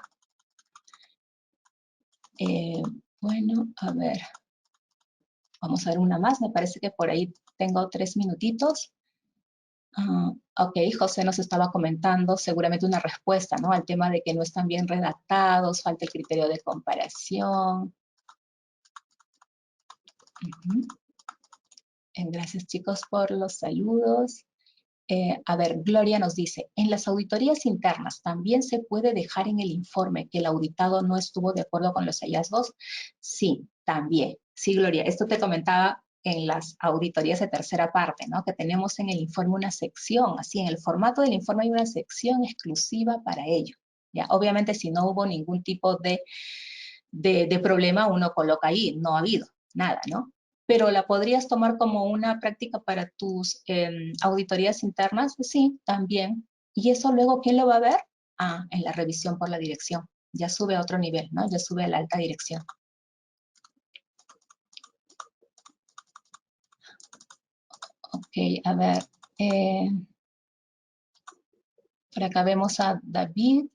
Bueno, a ver, vamos a ver una más, me parece que por ahí tengo 3 minutitos. Ok, José nos estaba comentando seguramente una respuesta, ¿no? Al tema de que no están bien redactados, falta el criterio de comparación. Gracias, chicos, por los saludos. A ver, Gloria nos dice, en las auditorías internas, ¿también se puede dejar en el informe que el auditado no estuvo de acuerdo con los hallazgos? Sí, también. Sí, Gloria, esto te comentaba en las auditorías de tercera parte, ¿no? Que tenemos en el informe una sección, así en el formato del informe hay una sección exclusiva para ello. ¿Ya? Obviamente, si no hubo ningún tipo de problema, uno coloca ahí, no ha habido nada, ¿no? Pero la podrías tomar como una práctica para tus auditorías internas, sí, también. ¿Y eso luego quién lo va a ver? En la revisión por la dirección. Ya sube a otro nivel, ¿no? Ya sube a la alta dirección. Ok, a ver. Por acá vemos a David.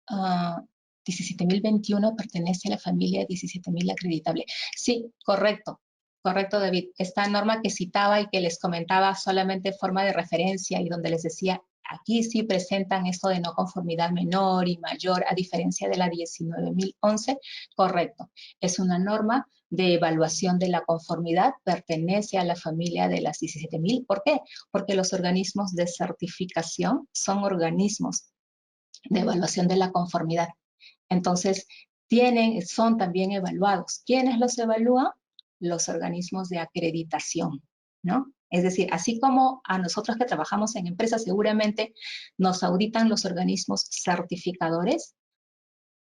17.021 pertenece a la familia 17.000 acreditable. Sí, correcto. Correcto, David. Esta norma que citaba y que les comentaba solamente forma de referencia y donde les decía, aquí sí presentan esto de no conformidad menor y mayor, a diferencia de la 19.011, correcto. Es una norma de evaluación de la conformidad, pertenece a la familia de las 17.000. ¿Por qué? Porque los organismos de certificación son organismos de evaluación de la conformidad. Entonces, son también evaluados. ¿Quiénes los evalúan? Los organismos de acreditación, ¿no? Es decir, así como a nosotros que trabajamos en empresas seguramente nos auditan los organismos certificadores,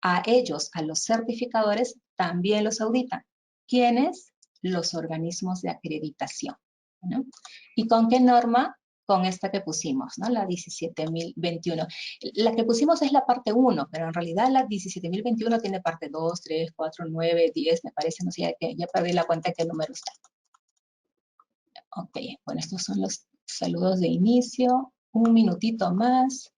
a ellos, a los certificadores, también los auditan. ¿Quiénes? Los organismos de acreditación, ¿no? ¿Y con qué norma? con esta que pusimos, ¿no? La 17.021. La que pusimos es la parte 1, pero en realidad la 17.021 tiene parte 2, 3, 4, 9, 10, me parece, no sé, ya perdí la cuenta de qué número está. Ok, bueno, estos son los saludos de inicio. Un minutito más.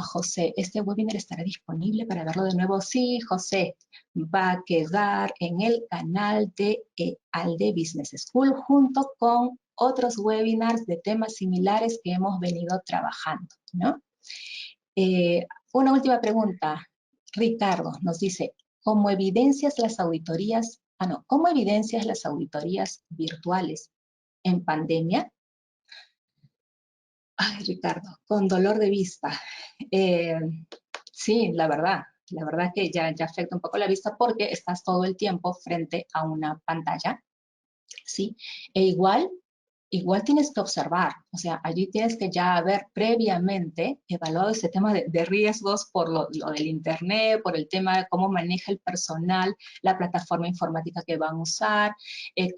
José, ¿este webinar estará disponible para verlo de nuevo? Sí, José, va a quedar en el canal de ALDE Business School junto con otros webinars de temas similares que hemos venido trabajando, ¿no? Una última pregunta. Ricardo nos dice, ¿cómo evidencias las auditorías, ¿cómo evidencias las auditorías virtuales en pandemia? Ay, Ricardo, con dolor de vista. Eh, sí, la verdad que ya afecta un poco la vista porque estás todo el tiempo frente a una pantalla, ¿sí? E igual tienes que observar, o sea, allí tienes que ya haber previamente evaluado ese tema de riesgos por lo del internet, por el tema de cómo maneja el personal, la plataforma informática que van a usar,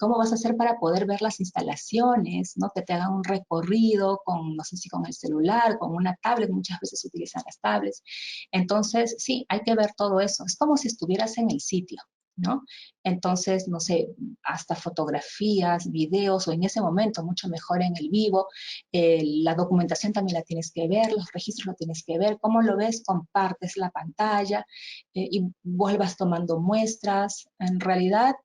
cómo vas a hacer para poder ver las instalaciones, ¿no? Que te hagan un recorrido con, no sé si con el celular, con una tablet, muchas veces se utilizan las tablets. Entonces, sí, hay que ver todo eso. Es como si estuvieras en el sitio, ¿no? Entonces, no sé, hasta fotografías, videos o en ese momento mucho mejor en el vivo. La documentación también la tienes que ver, los registros lo tienes que ver. ¿Cómo lo ves? Compartes la pantalla y vuelvas tomando muestras. En realidad,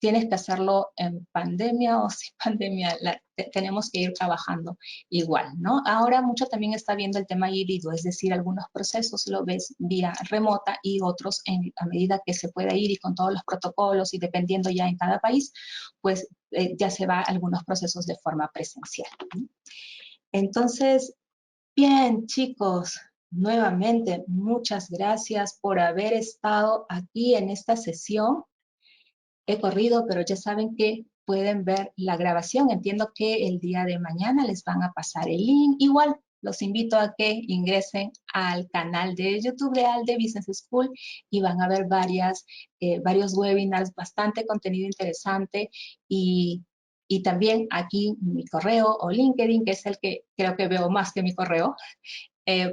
tienes que hacerlo en pandemia o sin pandemia. Tenemos que ir trabajando igual, ¿no? Ahora mucho también está viendo el tema híbrido, es decir, algunos procesos lo ves vía remota y otros a medida que se pueda ir y con todos los protocolos y dependiendo ya en cada país, pues ya se va a algunos procesos de forma presencial. Entonces, bien, chicos, nuevamente, muchas gracias por haber estado aquí en esta sesión. He corrido, pero ya saben que pueden ver la grabación. Entiendo que el día de mañana les van a pasar el link. Igual, los invito a que ingresen al canal de YouTube de ALDE Business School y van a ver varios webinars, bastante contenido interesante y también aquí mi correo o LinkedIn, que es el que creo que veo más que mi correo.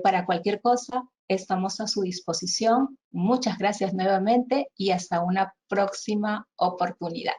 Para cualquier cosa, estamos a su disposición. Muchas gracias nuevamente y hasta una próxima oportunidad.